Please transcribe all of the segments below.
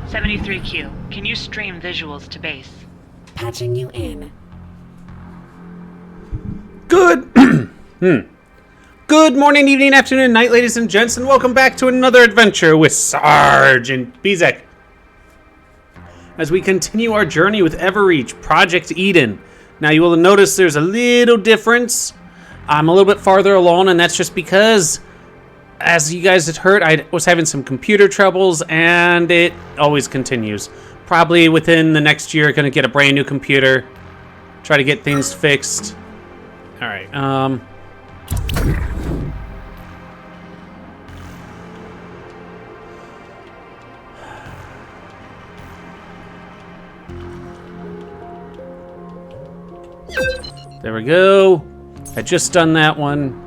73Q, can you stream visuals to base? Patching you in. Good Good morning, evening, afternoon, night, ladies and gents, and welcome back to another adventure with Sergeant Bezek. As we continue our journey with Everreach Project Eden. Now, you will notice there's a little difference. I'm a little bit farther along, and that's just because, as you guys had heard, I was having some computer troubles, and it always continues. Probably within the next year, going to get a brand new computer, try to get things fixed. All right, there we go. I just done that one.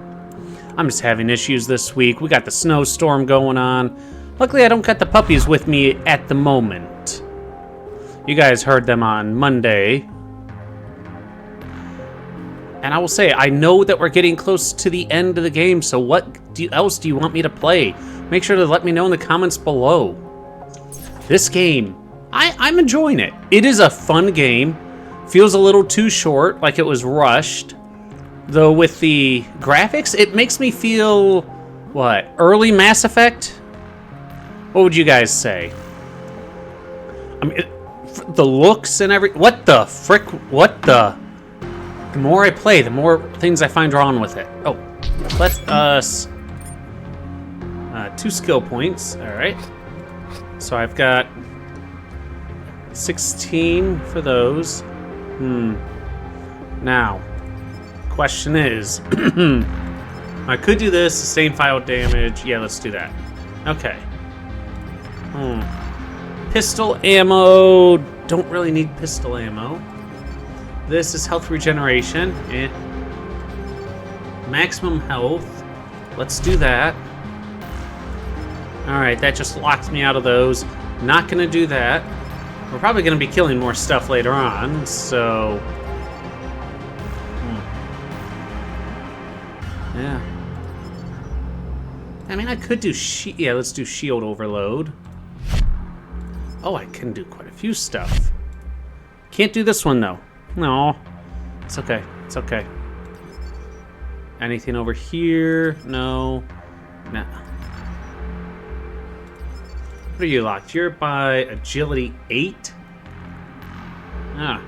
I'm just having issues this week. We got the snowstorm going on. Luckily, I don't got the puppies with me at the moment. You guys heard them on Monday. And I will say, I know that we're getting close to the end of the game, so what else do you want me to play? Make sure to let me know in the comments below. This game, I'm enjoying it. It is a fun game. Feels a little too short, like it was rushed. Though with the graphics, it makes me feel, what, early Mass Effect? What would you guys say? I mean, the looks and what the frick, what the... The more I play, the more things I find wrong with it. Oh, let us... 2 skill points, alright. So I've got 16 for those. Now, question is, I could do this, sustain fire damage. Yeah, let's do that. Okay. Pistol ammo. Don't really need pistol ammo. This is health regeneration. Maximum health. Let's do that. Alright, that just locks me out of those. Not gonna do that. We're probably gonna be killing more stuff later on, so... Yeah. I mean, I could do yeah, let's do shield overload. Oh, I can do quite a few stuff. Can't do this one, though. No. It's okay. It's okay. Anything over here? No. No. What are you locked? You're by agility 8? Ah.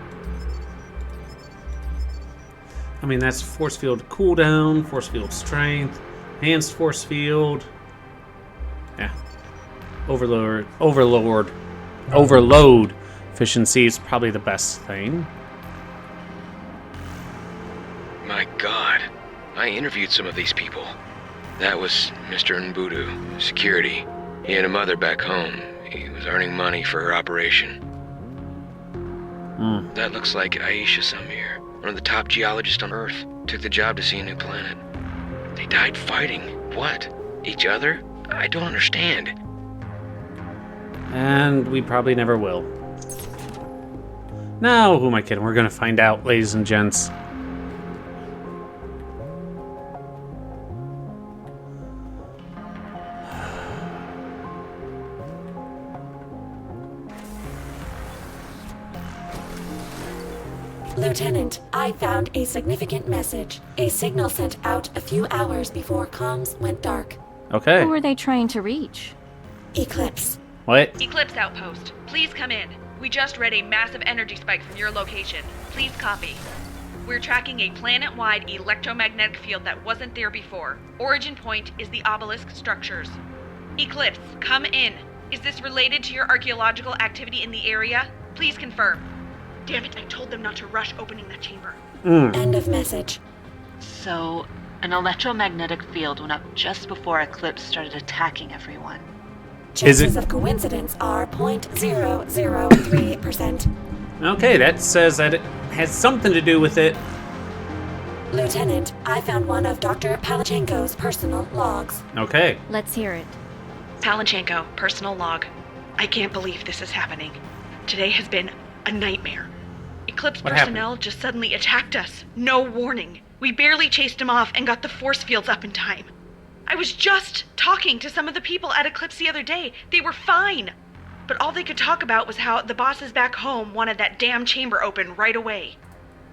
I mean, that's force field cooldown, force field strength, enhanced force field. Yeah. Overload efficiency is probably the best thing. My God, I interviewed some of these people. That was Mr. Nbudu, security. He had a mother back home. He was earning money for her operation. That looks like Aisha Samir, one of the top geologists on Earth. Took the job to see a new planet. They died fighting. What? Each other? I don't understand. And we probably never will. No, who am I kidding? We're gonna find out, ladies and gents. Lieutenant, I found a significant message. A signal sent out a few hours before comms went dark. Okay. Who are they trying to reach? Eclipse. What? Eclipse Outpost, please come in. We just read a massive energy spike from your location. Please copy. We're tracking a planet-wide electromagnetic field that wasn't there before. Origin point is the obelisk structures. Eclipse, come in. Is this related to your archaeological activity in the area? Please confirm. Damn it, I told them not to rush opening that chamber. End of message. So, an electromagnetic field went up just before Eclipse started attacking everyone. Chances of coincidence are 0.003%. Okay, that says that it has something to do with it. Lieutenant, I found one of Dr. Palachenko's personal logs. Okay. Let's hear it. Palanchenko, personal log. I can't believe this is happening. Today has been a nightmare. Eclipse personnel just suddenly attacked us. No warning. We barely chased him off and got the force fields up in time. I was just talking to some of the people at Eclipse the other day. They were fine. but all they could talk about was how the bosses back home wanted that damn chamber open right away.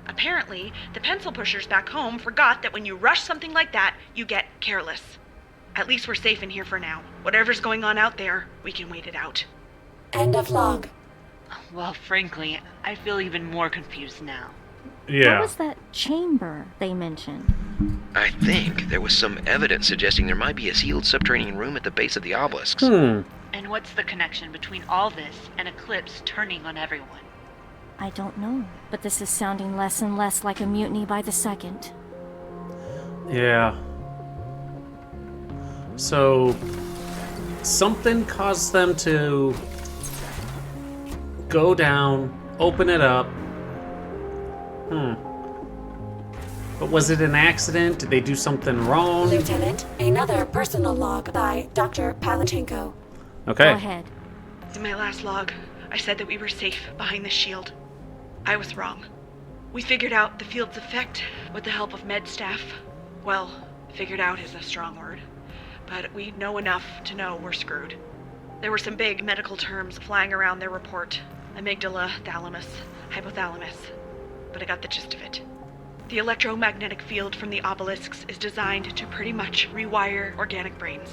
Apparently, the pencil pushers back home forgot that when you rush something like that, you get careless. At least we're safe in here for now. Whatever's going on out there, we can wait it out. End of log. Well, frankly, I feel even more confused now. Yeah. What was that chamber they mentioned? I think there was some evidence suggesting there might be a sealed subterranean room at the base of the obelisks. And what's the connection between all this and Eclipse turning on everyone? I don't know, but this is sounding less and less like a mutiny by the second. Yeah. So, something caused them to go down, open it up. But was it an accident? Did they do something wrong? Lieutenant, another personal log by Dr. Palachenko. Okay. Go ahead. In my last log, I said that we were safe behind the shield. I was wrong. We figured out the field's effect with the help of med staff. Well, figured out is a strong word. But we know enough to know we're screwed. There were some big medical terms flying around their report. Amygdala, thalamus, hypothalamus. But I got the gist of it. The electromagnetic field from the obelisks is designed to pretty much rewire organic brains.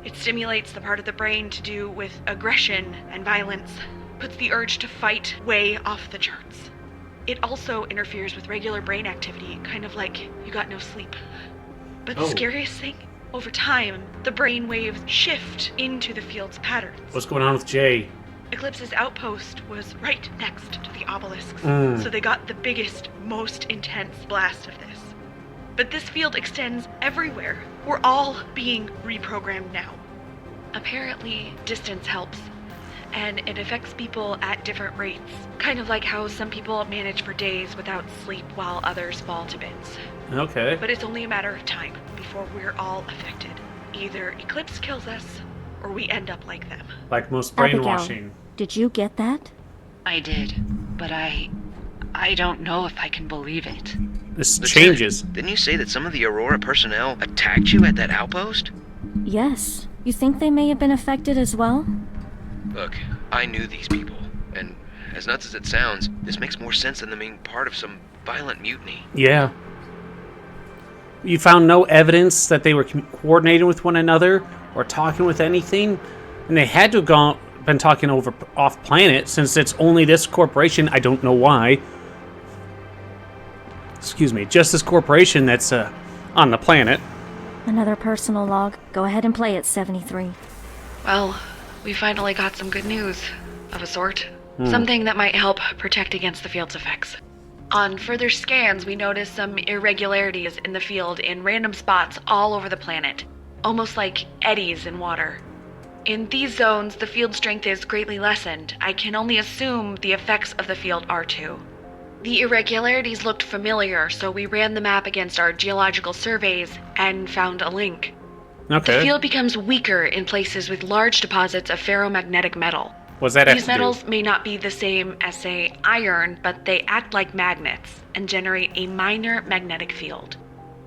It stimulates the part of the brain to do with aggression and violence, puts the urge to fight way off the charts. It also interferes with regular brain activity, kind of like you got no sleep. But the scariest thing, over time, the brain waves shift into the field's patterns. What's going on with Jay? Eclipse's outpost was right next to the obelisks, so they got the biggest, most intense blast of this. But this field extends everywhere. We're all being reprogrammed now. Apparently, distance helps, and it affects people at different rates. Kind of like how some people manage for days without sleep while others fall to bits. Okay. But it's only a matter of time before we're all affected. Either Eclipse kills us, or we end up like them. Like most Abigail, brainwashing. did you get that? I did, but I don't know if I can believe it. This Lieutenant, changes. Didn't you say that some of the Aurora personnel attacked you at that outpost? Yes. You think they may have been affected as well? Look, I knew these people, and as nuts as it sounds, this makes more sense than them being part of some violent mutiny. Yeah. You found no evidence that they were coordinating with one another or talking with anything, and they had to have been talking over off planet since it's only this corporation. I don't know why. Excuse me, just this corporation that's on the planet. Another personal log. Go ahead and play it, 73. Well, we finally got some good news, of a sort. Something that might help protect against the field's effects. On further scans, we noticed some irregularities in the field in random spots all over the planet, almost like eddies in water. In these zones, the field strength is greatly lessened. I can only assume the effects of the field are too. The irregularities looked familiar, so we ran the map against our geological surveys and found a link. Okay. The field becomes weaker in places with large deposits of ferromagnetic metal. What's that have These to do? metals may not be the same as, say, iron, but they act like magnets and generate a minor magnetic field.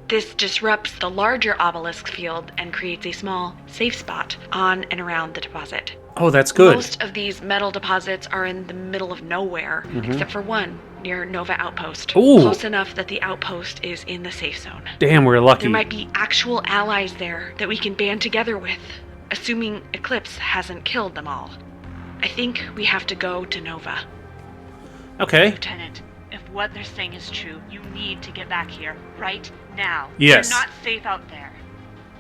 This disrupts the larger obelisk field and creates a small, safe spot on and around the deposit. Oh, that's good. Most of these metal deposits are in the middle of nowhere, except for one near Nova Outpost. Ooh. Close enough that the outpost is in the safe zone. Damn, we're lucky. There might be actual allies there that we can band together with, assuming Eclipse hasn't killed them all. I think we have to go to Nova. Okay. Lieutenant, if what they're saying is true, you need to get back here right now. Yes. You're not safe out there.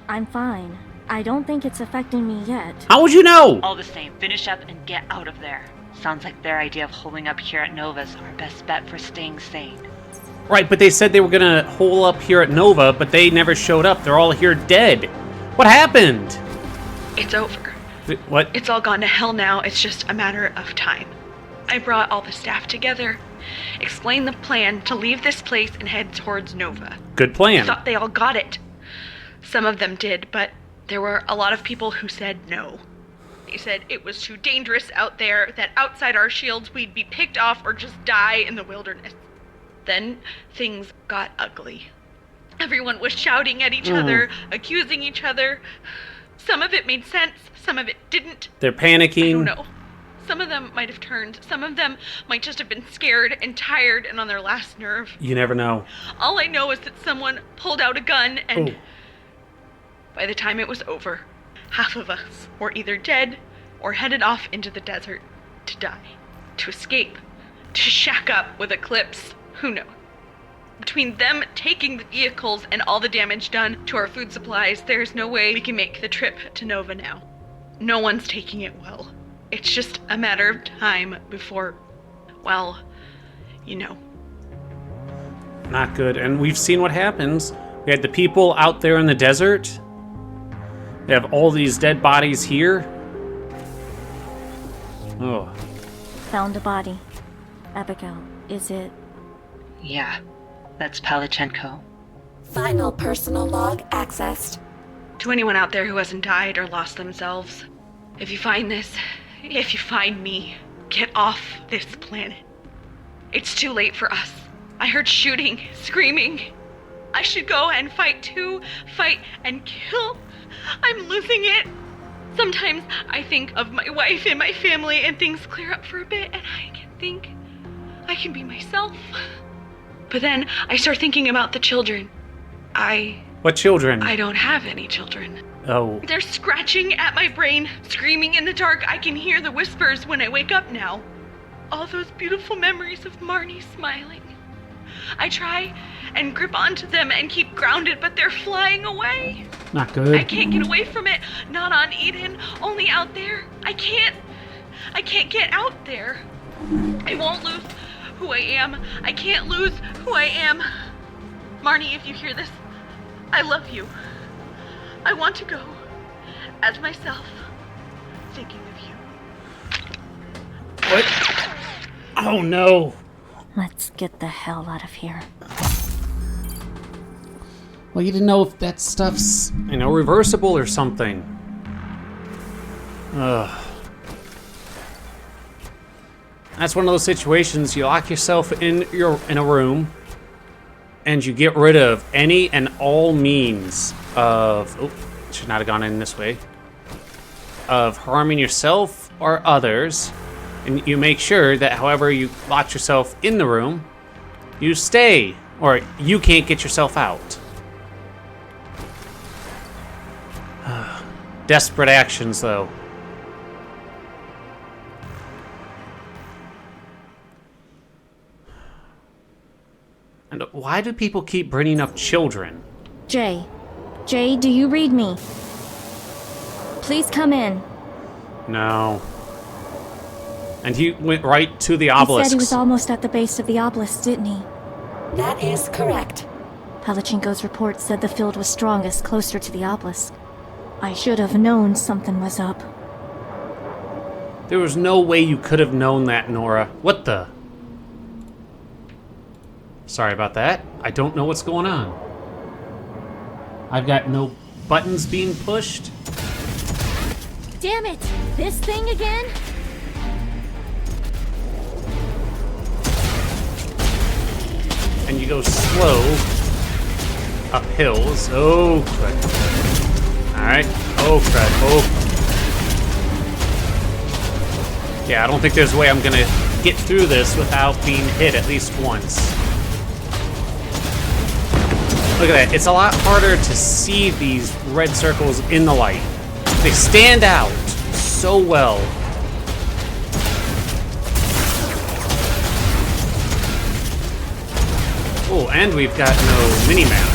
I'm fine. I don't think it's affecting me yet. How would you know? All the same, finish up and get out of there. Sounds like their idea of holding up here at Nova's our best bet for staying sane. Right, but they said they were gonna hole up here at Nova, but they never showed up. They're all here dead. What happened? It's over. What? It's all gone to hell now. It's just a matter of time. I brought all the staff together, explained the plan to leave this place and head towards Nova. Good I plan. thought they all got it. Some of them did, but there were a lot of people who said no. They said it was too dangerous out there, that outside our shields we'd be picked off or just die in the wilderness. Then things got ugly. Everyone was shouting at each other, accusing each other. Some of it made sense, some of it didn't. They're I panicking. don't know. Some of them might have turned. Some of them might just have been scared and tired and on their last nerve. You never know. All I know is that someone pulled out a gun and... Oh. By the time it was over, half of us were either dead or headed off into the desert to die, to escape, to shack up with Eclipse. Who knows? Between them taking the vehicles and all the damage done to our food supplies, there's no way we can make the trip to Nova now. No one's taking it well. It's just a matter of time before, well, you know. Not good. And we've seen what happens. We had the people out there in the desert. They have all these dead bodies here. Oh. Found a body. Abigail, is it? Yeah, that's Palachenko. Final personal log accessed. To anyone out there who hasn't died or lost themselves, if you find this, if you find me, get off this planet. It's too late for us. I heard shooting, screaming. I should go and fight too, fight and kill. I'm losing it. Sometimes I think of my wife and my family and things clear up for a bit and I can think I can be myself. But then I start thinking about the children. What children? I don't have any children. Oh. They're scratching at my brain, screaming in the dark. I can hear the whispers when I wake up now. All those beautiful memories of Marnie smiling. I try and grip onto them and keep grounded, but they're flying away. Not good. I can't get away from it. Not on Eden, only out there. I can't get out there. I won't lose who I am. I can't lose who I am. Marnie, if you hear this, I love you. I want to go as myself, thinking of you. What? Oh no. Let's get the hell out of here. Well, you didn't know if that stuff's, reversible or something. Ugh. That's one of those situations you lock yourself in a room and you get rid of any and all means of should not have gone in this way. Of harming yourself or others. And you make sure that however you lock yourself in the room, you stay, or you can't get yourself out. Desperate actions, though. And why do people keep bringing up children? Jay, do you read me? Please come in. No. And he went right to the He obelisk. said he was almost at the base of the obelisk, didn't he? That is correct. Palachenko's report said the field was strongest closer to the obelisk. I should have known something was up. There was no way you could have known that, Nora. What the? Sorry about that. I don't know what's going on. I've got no buttons being pushed. Damn it! This thing again? And you go slow up hills. Oh, crud. Alright. Oh, crud. Oh. Yeah, I don't think there's a way I'm gonna get through this without being hit at least once. Look at that. It's a lot harder to see these red circles in the light. They stand out so well. Oh, and we've got no mini-map.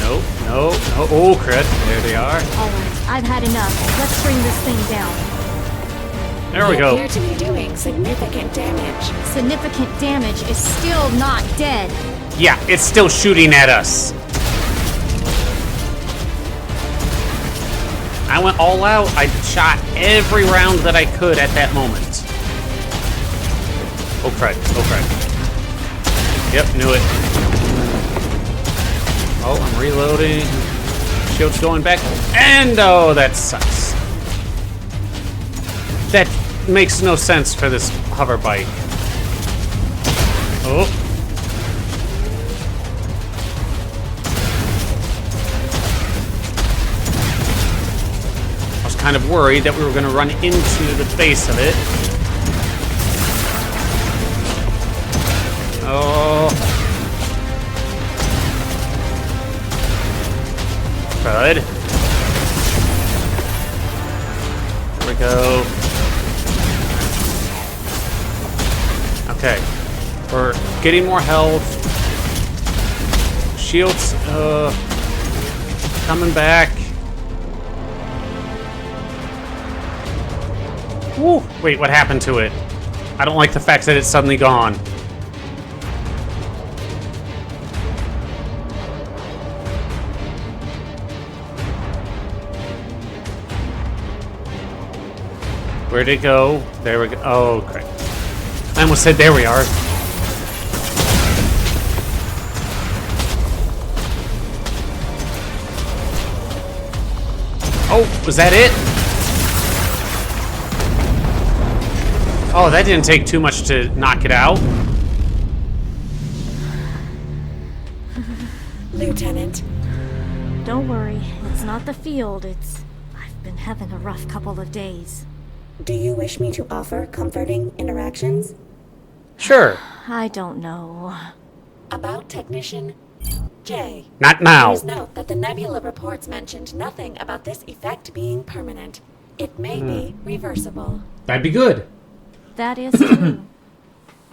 Nope, no. Oh, crud. There they are. Alright, I've had enough. Let's bring this thing down. There we You go. appear to be doing significant damage. Significant damage is still not dead. Yeah, it's still shooting at us. I went all out. I shot every round that I could at that moment. Oh, crud. Oh, crud. Yep, knew it. Oh, I'm reloading. Shield's going back. And, oh, that sucks. That makes no sense for this hover bike. Oh. kind of worried that we were going to run into the base of it. Oh. Good. There we go. Okay. We're getting more health. Shields, coming back. Woo! Wait, what happened to it? I don't like the fact that it's suddenly gone. Where'd it go? There we go. Oh, crap. I almost said there we are. Oh, was that it? Oh, that didn't take too much to knock it out. Lieutenant, Don't worry, it's not the field, I've been having a rough couple of days. do you wish me to offer comforting interactions? Sure. I don't know. About Technician J. Not now. Please note that the nebula reports mentioned nothing about this effect being permanent. It may be reversible. That'd be good. That is true.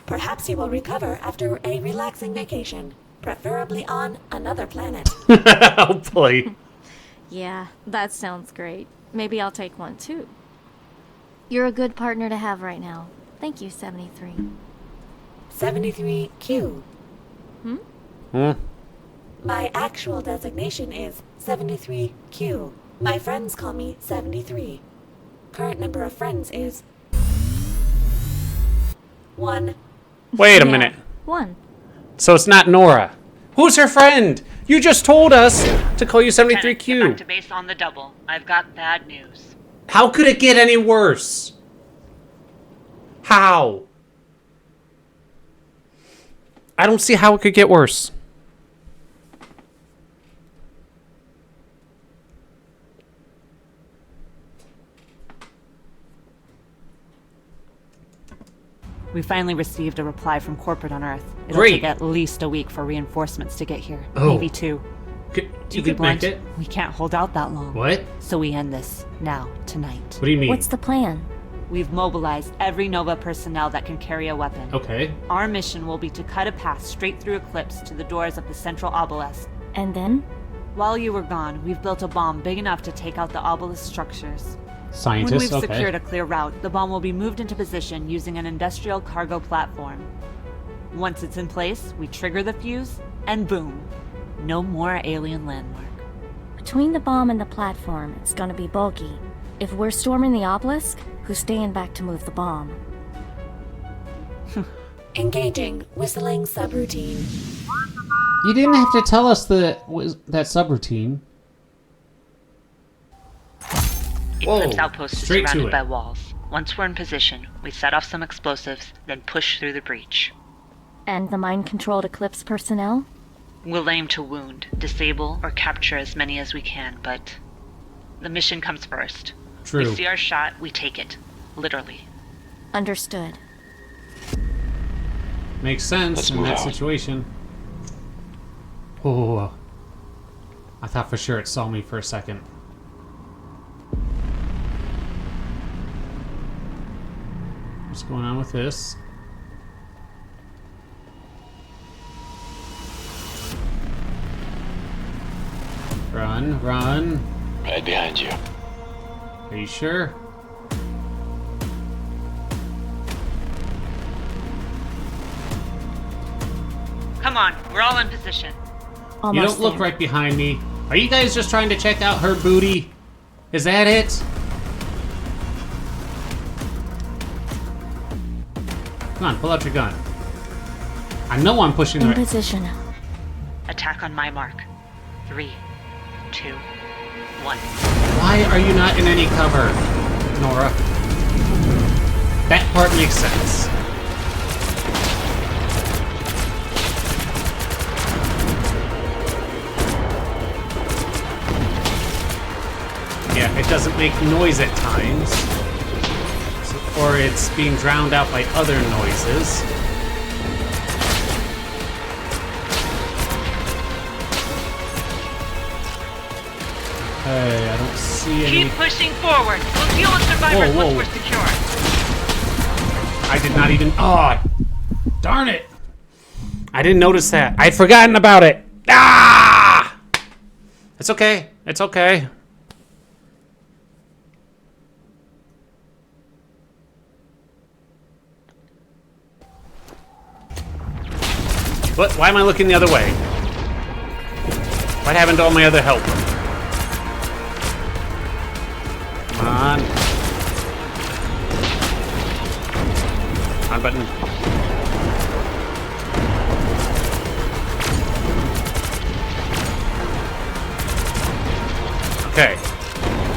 Perhaps you will recover after a relaxing vacation, preferably on another planet. Hopefully. Yeah, that sounds great. Maybe I'll take one too. You're a good partner to have right now. Thank you, 73. 73Q. Hmm? My actual designation is 73Q. My friends call me 73. Current number of friends is 1. Wait a Yeah, minute. 1. So it's not Nora. Who's her friend? You just told us to call you Lieutenant, get back 73Q. to base on the double. I've got bad news. How could it get any worse? How? I don't see how it could get worse. We finally received a reply from corporate on Earth. It'll Great. take at least a week for reinforcements to get here. Oh. Maybe 2. You To be could blunt, make it. we can't hold out that long. What? So we end this now, tonight. What do you mean? What's the plan? We've mobilized every Nova personnel that can carry a weapon. Okay. Our mission will be to cut a path straight through Eclipse to the doors of the central obelisk. And then? While you were gone, we've built a bomb big enough to take out the obelisk structures. When Scientist, we've okay. secured a clear route, the bomb will be moved into position using an industrial cargo platform. Once it's in place, we trigger the fuse, and boom. No more alien landmark. Between the bomb and the platform, it's gonna be bulky. If we're storming the obelisk, who's staying back to move the bomb? Engaging whistling subroutine. You didn't have to tell us that subroutine. Eclipse Outpost is straight to surrounded it. by walls. Once we're in position, we set off some explosives, then push through the breach. And the mind-controlled Eclipse personnel? We'll aim to wound, disable, or capture as many as we can, but the mission comes first. True. We see our shot, we take it. Literally. Understood. Makes sense Let's in move that on. situation. Oh, I thought for sure it saw me for a second. What's going on with this? Run, run. Right behind you. Are you sure? Come on, we're all in position. Almost You don't look there. right behind me. Are you guys just trying to check out her booty? Is that it? Come on, pull out your gun. I know I'm pushing In the position. Attack on my mark. 3, 2, 1. Why are you not in any cover, Nora? That part makes sense. Yeah, doesn't make noise at times. Or it's being drowned out by other noises. Hey, I don't see any... Keep pushing forward. We'll deal with survivors Whoa, whoa. once we're secure. I did not even... Oh, darn it. I didn't notice that. I'd forgotten about it. Ah! It's okay. It's okay. What? Why am I looking the other way? What happened to all my other help? Come on. On button. Okay.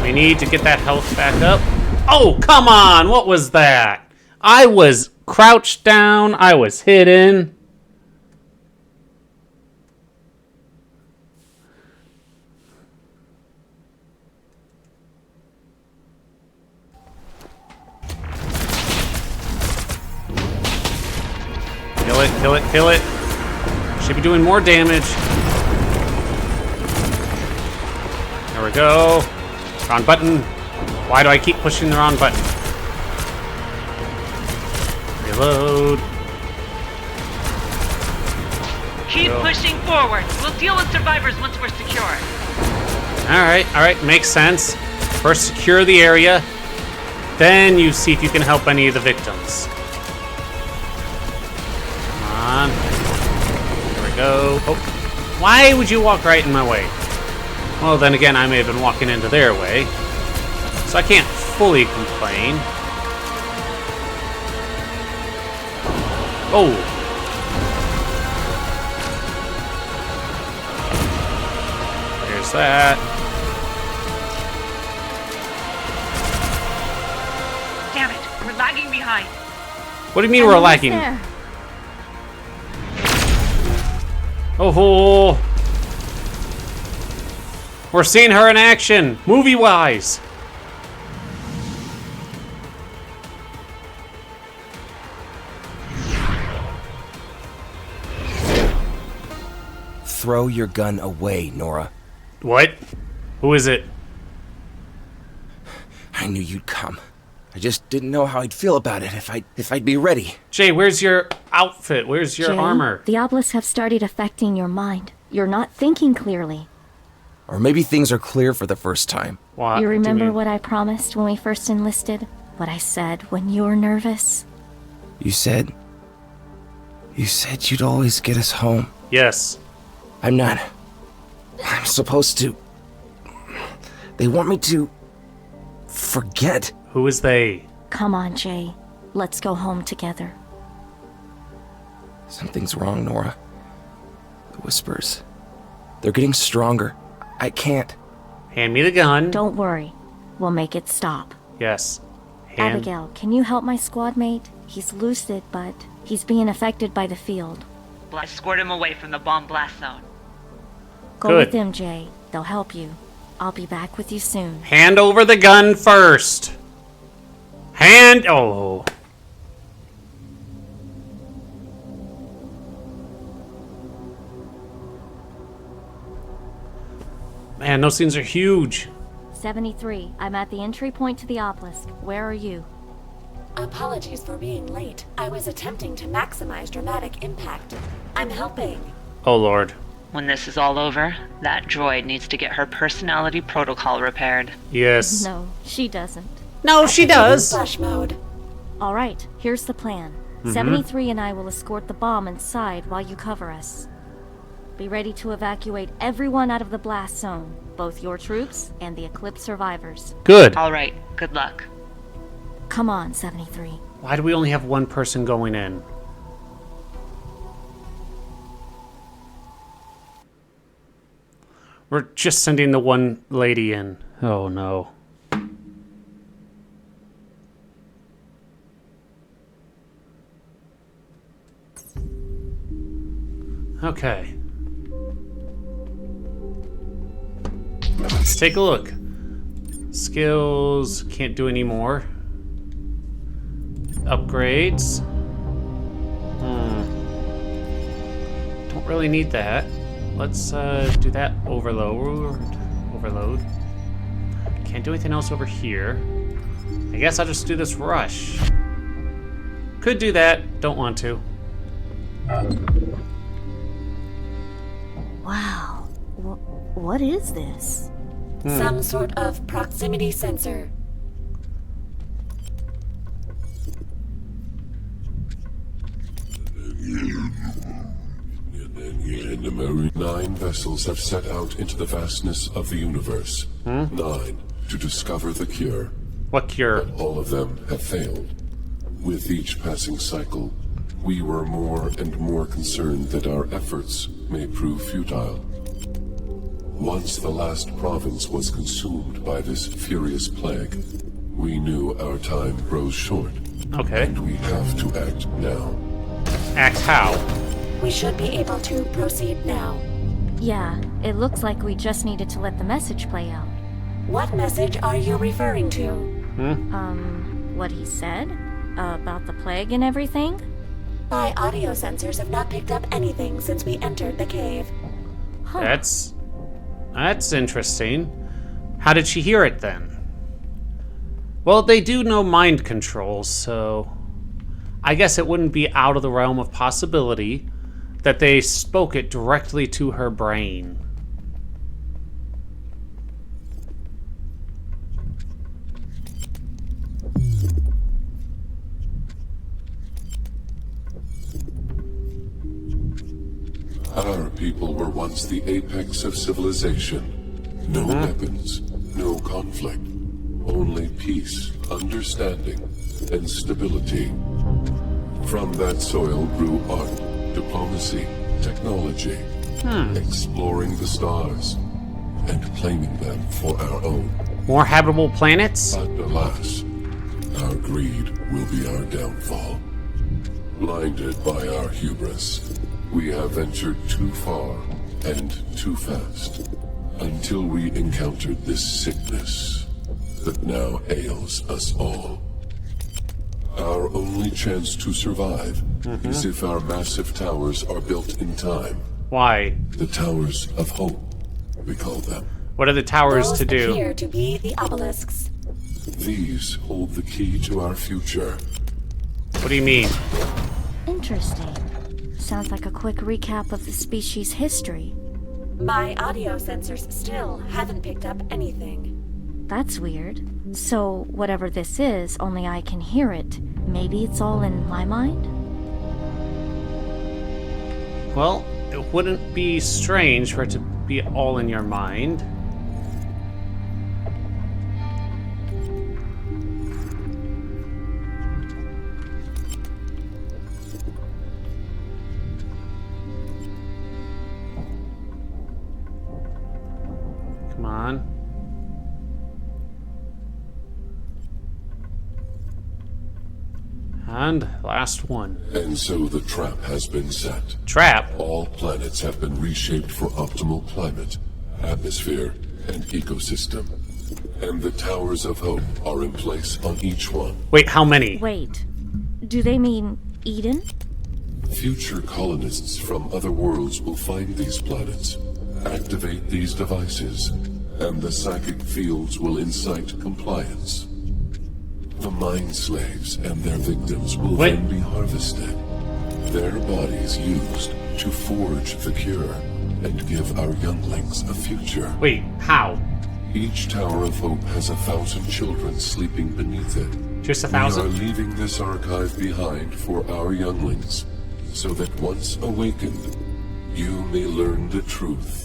We need to get that health back up. Oh, come on! What was that? I was crouched down. I was hidden. Kill it, kill it, kill it. Should be doing more damage. There we go. Wrong button. Why do I keep pushing the wrong button? Reload. Keep pushing forward. We'll deal with survivors once we're secure. Alright, makes sense. First secure the area, then you see if you can help any of the victims. Come on. There we go. Oh, why would you walk right in my way? Well, then again, I may have been walking into their way, so I can't fully complain. Oh. There's that. Damn it, we're lagging behind. What do you mean we're lagging? There. Oh, we're seeing her in action, movie-wise. Throw your gun away, Nora. What? Who is it? I knew you'd come. I just didn't know how I'd feel about it, if I'd be ready. Jay, where's your outfit? Where's your Jay, armor? The obelisks have started affecting your mind. You're not thinking clearly. Or maybe things are clear for the first time. What? You remember mean? what I promised when we first enlisted? What I said when you were nervous? You said you'd always get us home. Yes. I'm supposed to... They want me to... forget. Who is they? Come on, Jay. Let's go home together. Something's wrong, Nora. The whispers. They're getting stronger. I can't. Hand me the gun. Don't worry. We'll make it stop. Yes. Hand. Abigail, can you help my squad mate? He's lucid, but he's being affected by the field. I scored him away from the bomb blast zone. Go Good. with them, Jay. They'll help you. I'll be back with you soon. Hand over the gun first. Hand. Oh. Man, those things are huge. 73. I'm at the entry point to the obelisk. Where are you? Apologies for being late. I was attempting to maximize dramatic impact. I'm helping. Oh, Lord. When this is all over, that droid needs to get her personality protocol repaired. Yes. No, she doesn't. No, she does. Flash mode. All right, here's the plan. 73 and I will escort the bomb inside while you cover us. Be ready to evacuate everyone out of the blast zone, both your troops and the Eclipse survivors. Good. All right, good luck. Come on, 73. Why do we only have one person going in? We're just sending the one lady in. Oh, no. Okay. Let's take a look. Skills, can't do any more. Upgrades. Don't really need that. Let's do that overload. Can't do anything else over here. I guess I'll just do this rush. Could do that, don't want to. Wow. What is this? Some sort of proximity sensor. The Marine 9 vessels have set out into the vastness of the universe. 9 to discover the cure. What cure? All of them have failed. With each passing cycle, we were more and more concerned that our efforts may prove futile. Once the last province was consumed by this furious plague, we knew our time grows short. Okay. And we have to act now. Act how? We should be able to proceed now. Yeah, it looks like we just needed to let the message play out. What message are you referring to? What he said? About the plague and everything? My audio sensors have not picked up anything since we entered the cave. Huh. That's interesting. How did she hear it then? Well, they do know mind control, so I guess it wouldn't be out of the realm of possibility that they spoke it directly to her brain. Our people were once the apex of civilization. No weapons, no conflict. Only peace, understanding, and stability. From that soil grew art, diplomacy, technology, exploring the stars, and claiming them for our own. More habitable planets? But alas, our greed will be our downfall. Blinded by our hubris, we have ventured too far and too fast, until we encountered this sickness that now ails us all. Our only chance to survive is if our massive towers are built in time. Why? The Towers of Hope, we call them. What are the towers Those to do? appear to be the obelisks. These hold the key to our future. What do you mean? Interesting. Sounds like a quick recap of the species' history. My audio sensors still haven't picked up anything. That's weird. So, whatever this is, only I can hear it. Maybe it's all in my mind? Well, it wouldn't be strange for it to be all in your mind. Come on. And last one. And so the trap has been set. Trap? All planets have been reshaped for optimal climate, atmosphere, and ecosystem. And the Towers of Hope are in place on each one. Wait, how many? Wait. Do they mean Eden? Future colonists from other worlds will find these planets, activate these devices, and the psychic fields will incite compliance. The mind slaves and their victims will then be harvested, their bodies used to forge the cure and give our younglings a future. Wait, how? Each Tower of Hope has 1,000 children sleeping beneath it. Just We are 1,000? leaving this archive behind for our younglings, so that once awakened, you may learn the truth.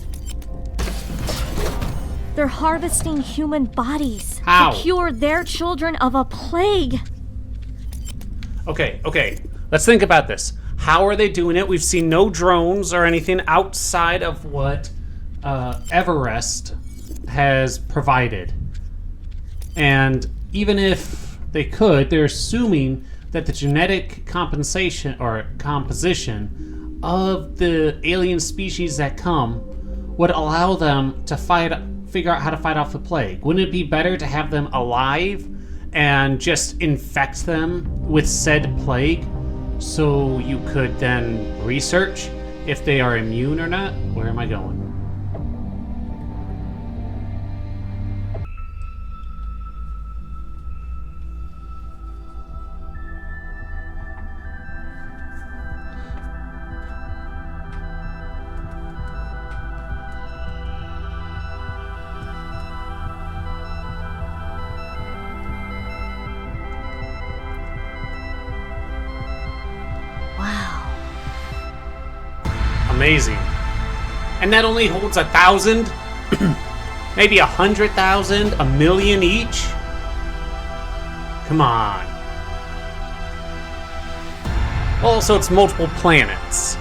They're harvesting human bodies How? to cure their children of a plague. Okay. Let's think about this. How are they doing it? We've seen no drones or anything outside of what Everest has provided. And even if they could, they're assuming that the genetic compensation or composition of the alien species that come would allow them to fight figure out how to fight off the plague? Wouldn't it be better to have them alive and just infect them with said plague so you could then research if they are immune or not? Where am I going? Wow. Amazing. And that only holds 1,000? Maybe 100,000? 1,000,000 each? Come on. Also, it's multiple planets.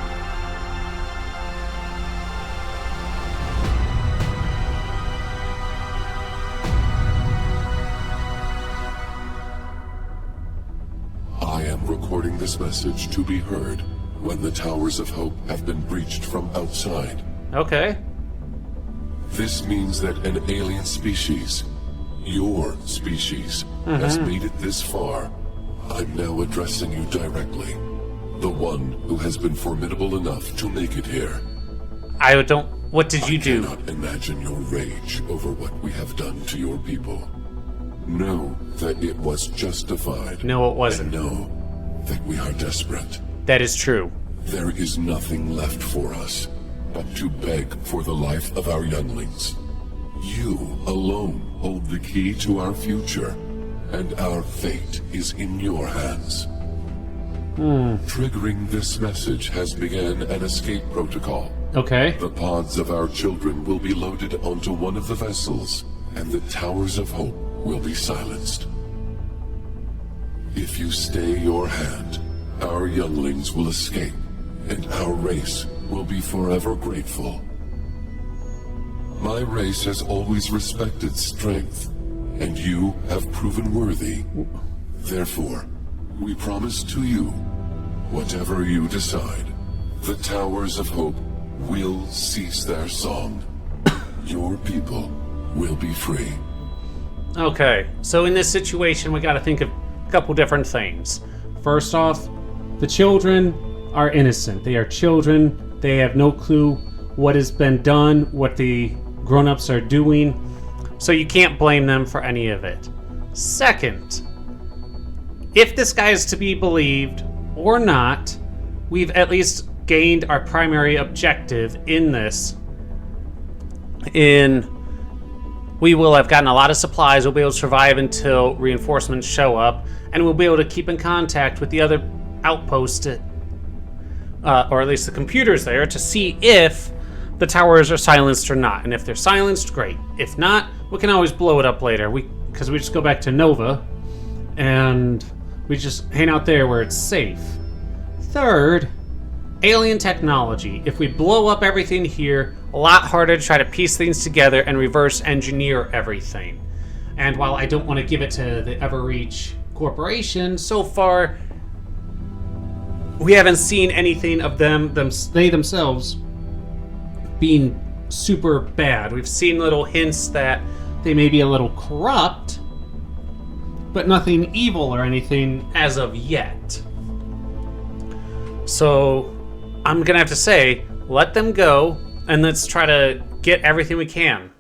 I am recording this message to be heard when the Towers of Hope have been breached from outside. Okay. This means that an alien species, your species, has made it this far. I'm now addressing you directly. The one who has been formidable enough to make it here. I don't... What did you do? I cannot imagine your rage over what we have done to your people. Know that it was justified. No, it wasn't. And know that we are desperate. That is true. There is nothing left for us but to beg for the life of our younglings. You alone hold the key to our future, and our fate is in your hands. Triggering this message has begun an escape protocol. Okay. The pods of our children will be loaded onto one of the vessels, and the Towers of Hope will be silenced. If you stay your hand, our younglings will escape, and our race will be forever grateful. My race has always respected strength, and you have proven worthy. Therefore, we promise to you, whatever you decide, the Towers of Hope will cease their song. Your people will be free. Okay, so in this situation, we gotta think of a couple different things. First off, the children are innocent. They are children. They have no clue what has been done, what the grown-ups are doing, so you can't blame them for any of it. Second, if this guy is to be believed or not, we've at least gained our primary objective in this. We will have gotten a lot of supplies, we'll be able to survive until reinforcements show up, and we'll be able to keep in contact with the other outposts, or at least the computers there, to see if the towers are silenced or not. And if they're silenced, great. If not, we can always blow it up later. Because we just go back to Nova, and we just hang out there where it's safe. Third, alien technology. If we blow up everything here, a lot harder to try to piece things together and reverse engineer everything. And while I don't want to give it to the Everreach Corporation, so far we haven't seen anything of they themselves being super bad. We've seen little hints that they may be a little corrupt, but nothing evil or anything as of yet. So I'm gonna have to say, let them go, and let's try to get everything we can.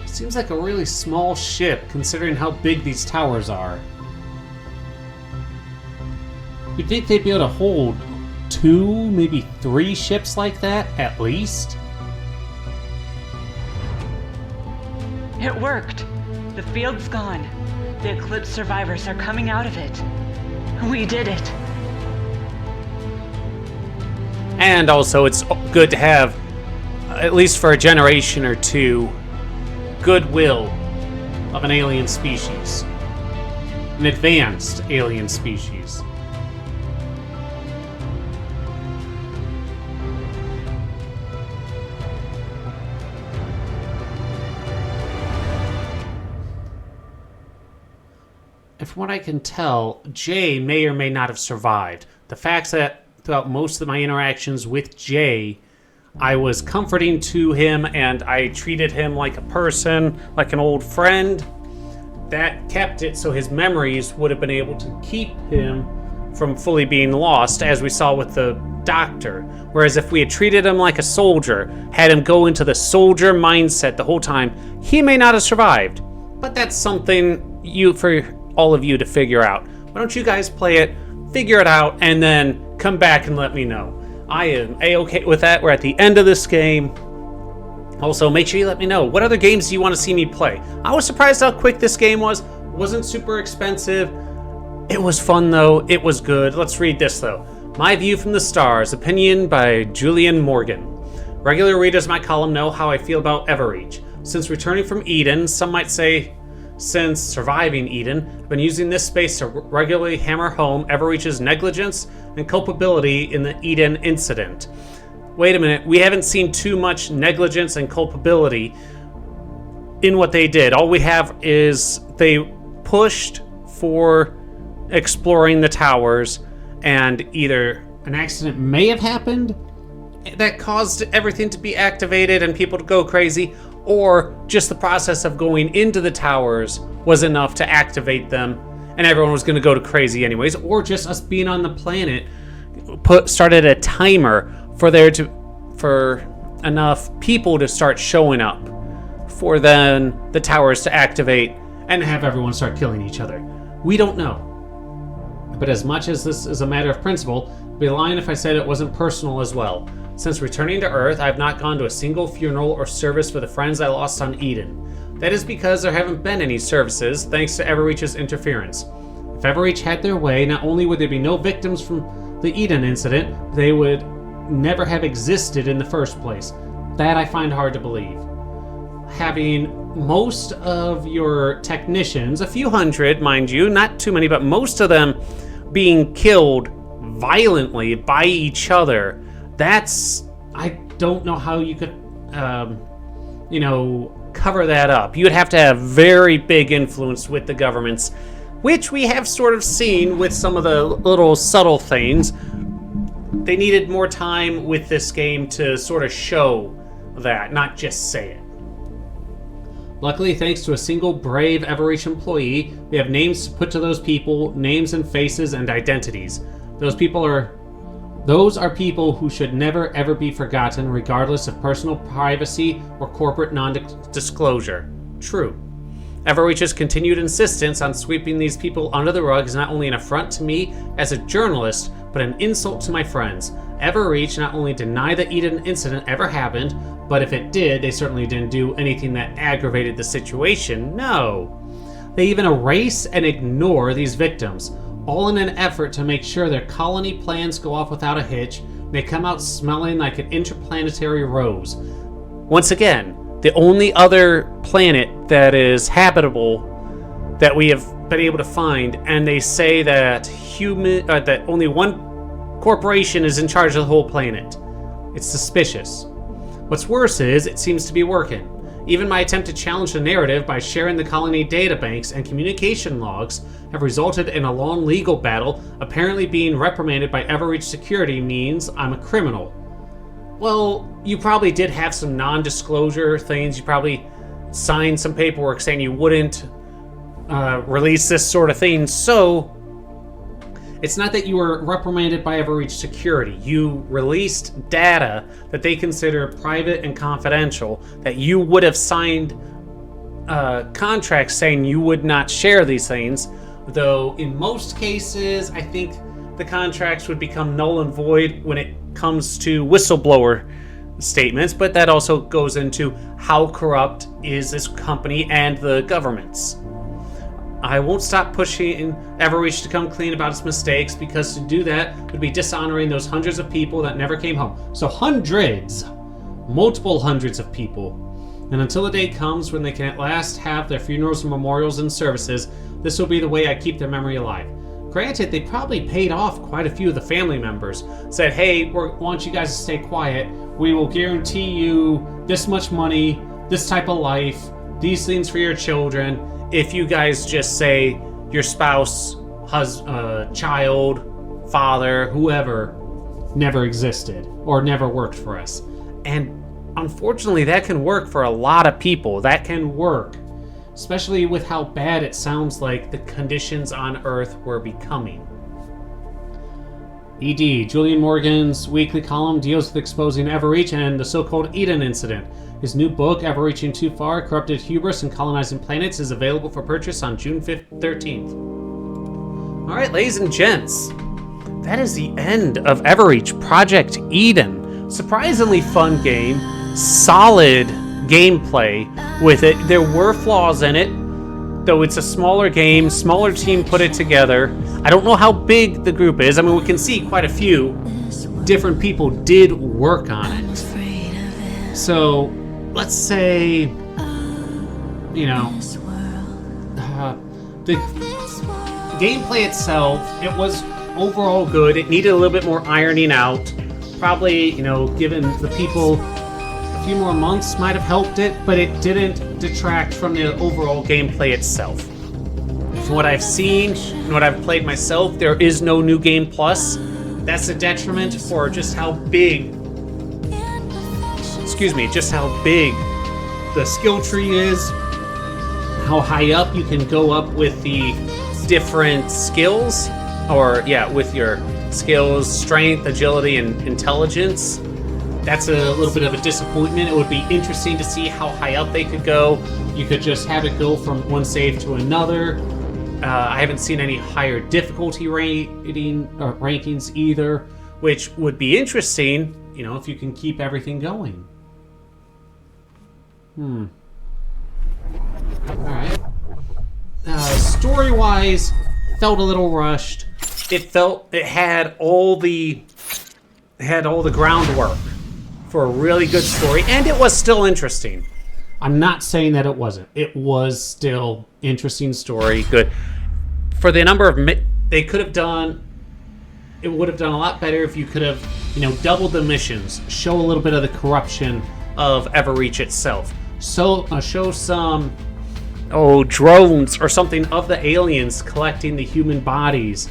Seems like a really small ship, considering how big these towers are. You'd think they'd be able to hold 2, maybe 3 ships like that, at least? It worked. The field's gone. The Eclipse survivors are coming out of it. We did it. And also, it's good to have, at least for a generation or two, goodwill of an alien species. An advanced alien species. And from what I can tell, Jay may or may not have survived. The fact that throughout most of my interactions with Jay, I was comforting to him and I treated him like a person, like an old friend, that kept it so his memories would have been able to keep him from fully being lost, as we saw with the doctor. Whereas if we had treated him like a soldier, had him go into the soldier mindset the whole time, he may not have survived. But that's something for all of you to figure out. Why don't you guys play it, figure it out, and then come back and let me know. I am A-okay with that. We're at the end of this game. Also, make sure you let me know, what other games do you want to see me play? I was surprised how quick this game was. Wasn't super expensive. It was fun, though. It was good. Let's read this, though. My View from the Stars, opinion by Julian Morgan. Regular readers of my column know how I feel about Everreach. Since returning from Eden, some might say since surviving Eden, I've been using this space to regularly hammer home Everreach's negligence and culpability in the Eden incident. Wait a minute, we haven't seen too much negligence and culpability in what they did. All we have is they pushed for exploring the towers, and either an accident may have happened that caused everything to be activated and people to go crazy, or just the process of going into the towers was enough to activate them and everyone was going to go to crazy anyways, or just us being on the planet started a timer for enough people to start showing up for then the towers to activate and have everyone start killing each other. We don't know. But as much as this is a matter of principle, I'd be lying if I said it wasn't personal as well. Since returning to Earth, I have not gone to a single funeral or service for the friends I lost on Eden. That is because there haven't been any services, thanks to Everreach's interference. If Everreach had their way, not only would there be no victims from the Eden incident, they would never have existed in the first place. That I find hard to believe. Having most of your technicians, a few hundred, mind you, not too many, but most of them being killed violently by each other, I don't know how you could, cover that up. You would have to have very big influence with the governments, which we have sort of seen with some of the little subtle things. They needed more time with this game to sort of show that, not just say it. Luckily, thanks to a single brave Everreach employee, we have names to put to those people, names and faces and identities. Those are people who should never ever be forgotten, regardless of personal privacy or corporate non-disclosure. True. Everreach's continued insistence on sweeping these people under the rug is not only an affront to me as a journalist, but an insult to my friends. Everreach not only deny the Eden incident ever happened, but if it did, they certainly didn't do anything that aggravated the situation. No. They even erase and ignore these victims, all in an effort to make sure their colony plans go off without a hitch. They come out smelling like an interplanetary rose. Once again, the only other planet that is habitable that we have been able to find, and they say that that only one corporation is in charge of the whole planet. It's suspicious. What's worse is, it seems to be working. Even my attempt to challenge the narrative by sharing the colony databanks and communication logs have resulted in a long legal battle. Apparently being reprimanded by Everreach security means I'm a criminal. Well, you probably did have some non-disclosure things. You probably signed some paperwork saying you wouldn't release this sort of thing. So it's not that you were reprimanded by Everreach security. You released data that they consider private and confidential, that you would have signed contracts saying you would not share these things, though in most cases I think the contracts would become null and void when it comes to whistleblower statements, but that also goes into how corrupt is this company and the governments. I won't stop pushing Everreach to come clean about its mistakes, because to do that would be dishonoring those hundreds of people that never came home. So hundreds, multiple hundreds of people. And until the day comes when they can at last have their funerals and memorials and services, this will be the way I keep their memory alive. Granted, they probably paid off quite a few of the family members. Said, hey, we want you guys to stay quiet. We will guarantee you this much money, this type of life, these things for your children, if you guys just say your spouse, child, father, whoever, never existed or never worked for us. And unfortunately, that can work for a lot of people. That can work. Especially with how bad it sounds like the conditions on Earth were becoming. ED, Julian Morgan's weekly column deals with exposing Everreach and the so-called Eden incident. His new book, Everreaching Too Far, Corrupted Hubris and Colonizing Planets, is available for purchase on June 13th. Alright, ladies and gents, that is the end of Everreach Project Eden. Surprisingly fun game, solid gameplay with it. There were flaws in it, though it's a smaller game, smaller team put it together. I don't know how big the group is. I mean, we can see quite a few different people did work on it. So, let's say, you know, the gameplay itself, it was overall good. It needed a little bit more ironing out. Probably, you know, given the people a few more months might have helped it, but it didn't detract from the overall gameplay itself. From what I've seen and what I've played myself, there is no new game plus. That's a detriment for just how big, just how big the skill tree is, how high up you can go up with the different skills, with your skills, strength, agility, and intelligence. That's a little bit of a disappointment. It would be interesting to see how high up they could go. You could just have it go from one save to another. I haven't seen any higher difficulty rankings either, which would be interesting, you know, if you can keep everything going. Alright. Story-wise, felt a little rushed. It had all the groundwork for a really good story, and it was still interesting. I'm not saying that it wasn't. It was still interesting story, good. For the number of they could have done, it would have done a lot better if you could have, you know, doubled the missions, show a little bit of the corruption of Everreach itself. So show some drones or something of the aliens collecting the human bodies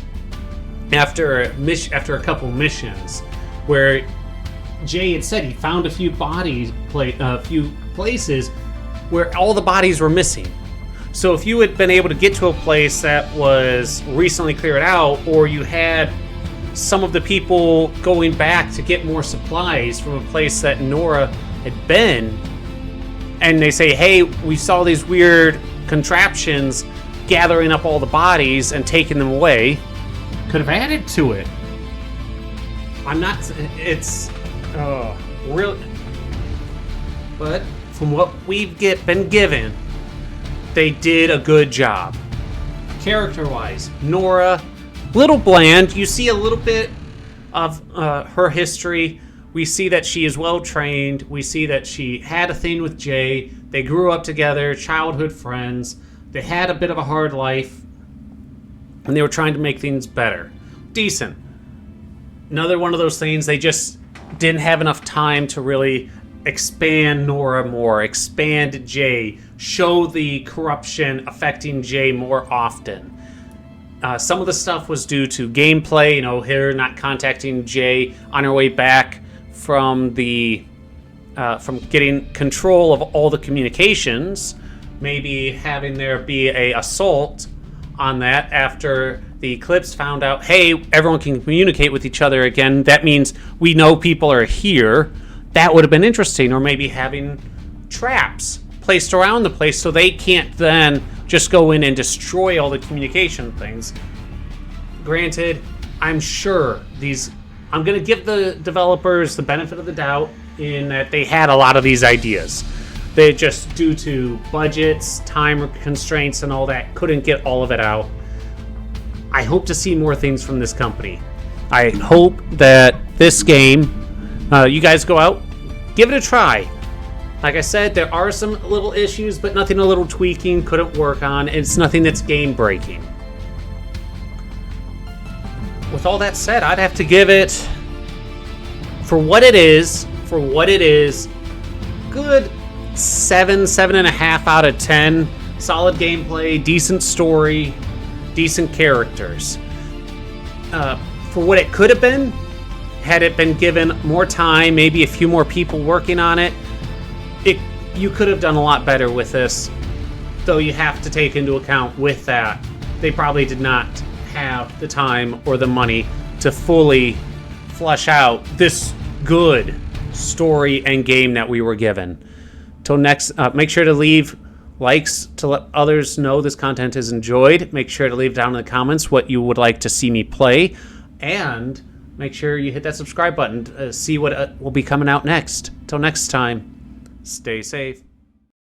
after a couple missions, where Jay had said he found a few bodies, a few places where all the bodies were missing. So if you had been able to get to a place that was recently cleared out, or you had some of the people going back to get more supplies from a place that Nora had been, and they say, hey, we saw these weird contraptions gathering up all the bodies and taking them away, could have added to it. It's really, but from what we've been given, they did a good job. Character-wise, Nora, little bland. You see a little bit of her history. We see that she is well-trained. We see that she had a thing with Jay. They grew up together, childhood friends. They had a bit of a hard life, and they were trying to make things better. Decent. Another one of those things, they just didn't have enough time to really expand Nora more, expand Jay, show the corruption affecting Jay more often. Some of the stuff was due to gameplay, you know, her not contacting Jay on her way back from getting control of all the communications, maybe having there be a assault on that after the Eclipse found out, hey, everyone can communicate with each other again. That means we know people are here. That would have been interesting. Or maybe having traps placed around the place so they can't then just go in and destroy all the communication things. Granted, I'm sure I'm going to give the developers the benefit of the doubt in that they had a lot of these ideas. They just, due to budgets, time constraints, and all that, couldn't get all of it out. I hope to see more things from this company. I hope that this game, you guys go out, give it a try. Like I said, there are some little issues, but nothing a little tweaking couldn't work on. It's nothing that's game breaking. With all that said, I'd have to give it, for what it is, good 7.5 out of 10. Solid gameplay, decent story, decent characters. For what it could have been, had it been given more time, maybe a few more people working on it, you could have done a lot better with this. Though you have to take into account with that, they probably did not have the time or the money to fully flesh out this good story and game that we were given. Till next, make sure to leave likes to let others know this content is enjoyed. Make sure to leave down in the comments what you would like to see me play, and make sure you hit that subscribe button to see what will be coming out next. Till next time, stay safe.